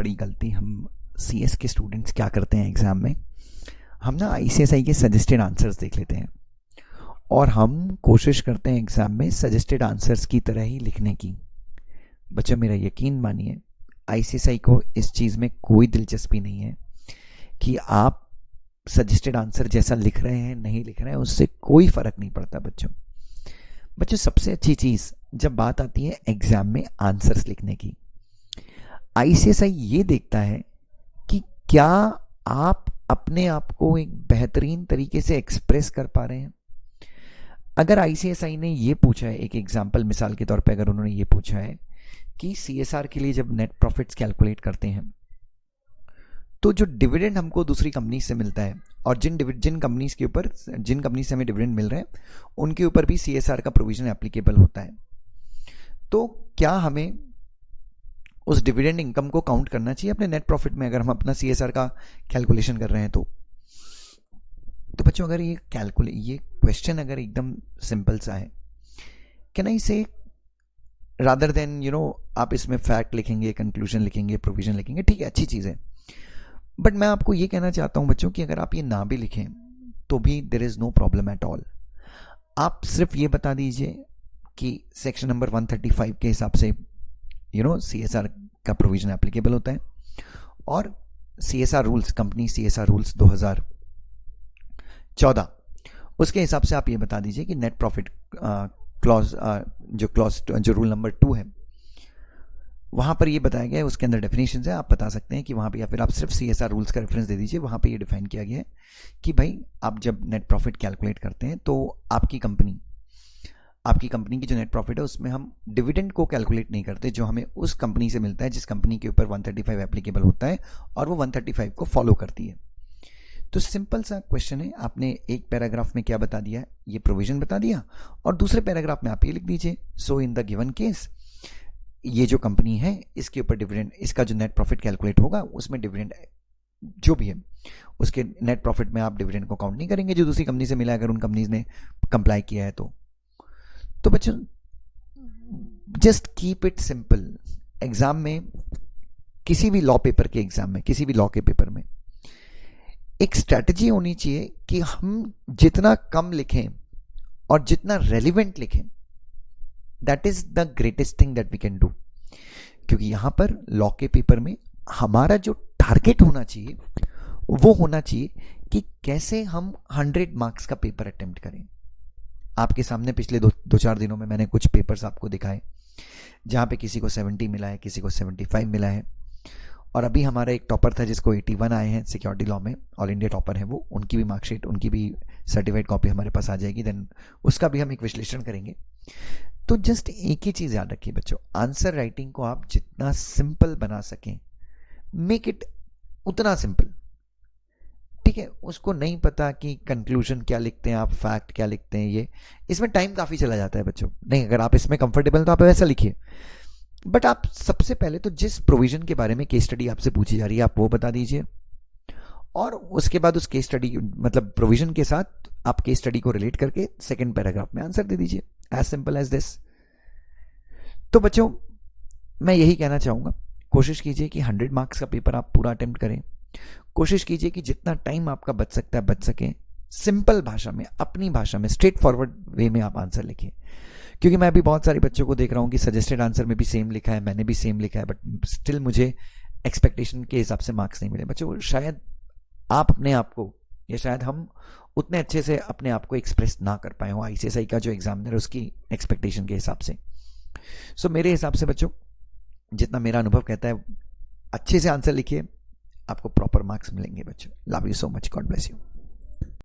बड़ी गलती हम सीएस के स्टूडेंट्स क्या करते हैं एग्ज़ाम में, हम ना आईसीएसआई के सजेस्टेड आंसर्स देख लेते हैं और हम कोशिश करते हैं एग्ज़ाम में सजेस्टेड आंसर्स की तरह ही लिखने की। बच्चों मेरा यकीन मानिए, आईसीएसआई को इस चीज़ में कोई दिलचस्पी नहीं है कि आप सजेस्टेड आंसर जैसा लिख रहे हैं नहीं लिख रहे हैं, उससे कोई फ़र्क नहीं पड़ता बच्चों सबसे अच्छी चीज़ जब बात आती है एग्ज़ाम में आंसर्स लिखने की, आईसीएसआई ये देखता है कि क्या आप अपने आप को एक बेहतरीन तरीके से एक्सप्रेस कर पा रहे हैं। अगर आईसीएसआई ने ये पूछा है, एक एग्जांपल मिसाल के तौर पे अगर उन्होंने ये पूछा है कि सीएसआर के लिए जब नेट प्रॉफिट्स कैलकुलेट करते हैं तो जो डिविडेंड हमको दूसरी कंपनी से मिलता है और जिन कंपनीज के ऊपर जिन कंपनी से हमें डिविडेंड मिल रहे हैं उनके ऊपर भी सीएसआर का प्रोविजन एप्लीकेबल होता है, तो क्या हमें उस डिविडेंड इनकम को काउंट करना चाहिए अपने नेट प्रॉफिट में अगर हम अपना सीएसआर का कैलकुलेशन कर रहे हैं तो बच्चों अगर ये क्वेश्चन अगर एकदम सिंपल सा है, कैन आई से रादर देन आप इसमें फैक्ट लिखेंगे, कंक्लूजन लिखेंगे, प्रोविजन लिखेंगे, ठीक है अच्छी चीज़ है, बट मैं आपको ये कहना चाहता हूं बच्चों कि अगर आप ये ना भी लिखें तो भी there is no problem at all. आप सिर्फ ये बता दीजिए कि सेक्शन नंबर 135 के हिसाब से सीएसआर का प्रोविजन एप्लीकेबल होता है और CSR rules, company CSR rules 2014 उसके हिसाब से आप ये बता दीजिए कि नेट प्रॉफिट क्लॉज जो रूल नंबर 2 है वहां पर ये बताया गया है, उसके अंदर डेफिनेशन है, आप बता सकते हैं कि वहां पे, या फिर आप सिर्फ सीएसआर रूल्स का रेफरेंस दे दीजिए, वहां पे ये डिफाइन किया गया है कि भाई आप जब नेट प्रॉफिट कैलकुलेट करते हैं तो आपकी कंपनी की जो नेट प्रॉफिट है उसमें हम डिविडेंड को कैलकुलेट नहीं करते जो हमें उस कंपनी से मिलता है जिस कंपनी के ऊपर 135 एप्लीकेबल होता है और वो 135 को फॉलो करती है। तो सिंपल सा क्वेश्चन है, आपने एक पैराग्राफ में क्या बता दिया है, ये प्रोविजन बता दिया और दूसरे पैराग्राफ में आप ये लिख दीजिए, सो इन द गिवन केस ये जो कंपनी है इसके ऊपर डिविडेंड, इसका जो नेट प्रॉफिट कैलकुलेट होगा उसमें डिविडेंड जो भी है उसके नेट प्रॉफिट में आप डिविडेंड को काउंट नहीं करेंगे जो दूसरी कंपनी से मिला अगर उन कंपनीज ने कंप्लाई किया है तो बच्चों just keep it simple. Exam में किसी भी लॉ पेपर के एग्जाम में, किसी भी लॉ के पेपर में एक स्ट्रैटेजी होनी चाहिए कि हम जितना कम लिखें और जितना रेलिवेंट लिखें, that is the greatest thing that we can do. क्योंकि यहां पर लॉ के पेपर में हमारा जो टारगेट होना चाहिए वो होना चाहिए कि कैसे हम 100 मार्क्स का पेपर अटेम्प्ट करें। आपके सामने पिछले 2-4 दिनों में मैंने कुछ पेपर्स आपको दिखाए जहां पे किसी को 70 मिला है, किसी को 75 मिला है, और अभी हमारा एक टॉपर था जिसको 81 आए हैं सिक्योरिटी लॉ में, ऑल इंडिया टॉपर है वो, उनकी भी मार्कशीट, उनकी भी सर्टिफाइड कॉपी हमारे पास आ जाएगी, देन उसका भी हम एक विश्लेषण करेंगे। तो जस्ट एक ही चीज याद रखिए बच्चों, आंसर राइटिंग को आप जितना सिंपल बना सकें, मेक इट उतना सिंपल, ठीक है। उसको नहीं पता कि कंक्लूजन क्या लिखते हैं आप, फैक्ट क्या लिखते हैं, ये इसमें टाइम काफी चला जाता है बच्चों। नहीं, अगर आप इसमें कंफर्टेबल हैं तो आप वैसा लिखिए, बट आप सबसे पहले तो जिस प्रोविजन के बारे में केस स्टडी आपसे पूछी जा रही है आप वो बता दीजिए और उसके बाद उस केस स्टडी मतलब प्रोविजन के साथ आप केस स्टडी को रिलेट करके सेकंड पैराग्राफ में आंसर दे दीजिए, एज सिंपल एज दिस। तो बच्चों मैं यही कहना चाहूंगा, कोशिश कीजिए कि 100 मार्क्स का पेपर आप पूरा अटेम्प्ट करें, कोशिश कीजिए कि जितना टाइम आपका बच सकता है बच सके, सिंपल भाषा में, अपनी भाषा में, स्ट्रेट फॉरवर्ड वे में आप आंसर लिखिए। क्योंकि मैं अभी बहुत सारे बच्चों को देख रहा हूं कि सजेस्टेड आंसर में भी सेम लिखा है, मैंने भी सेम लिखा है, बट स्टिल मुझे एक्सपेक्टेशन के हिसाब से मार्क्स नहीं मिले। बच्चों शायद आप अपने आप को, या शायद हम उतने अच्छे से अपने आप को एक्सप्रेस ना कर पाए हो आईसीएसआई का जो एग्जामिनर है उसकी एक्सपेक्टेशन के हिसाब से। सो मेरे हिसाब से बच्चों, जितना मेरा अनुभव कहता है, अच्छे से आंसर लिखिए, आपको प्रॉपर मार्क्स मिलेंगे बच्चों। Love you so much, God bless you.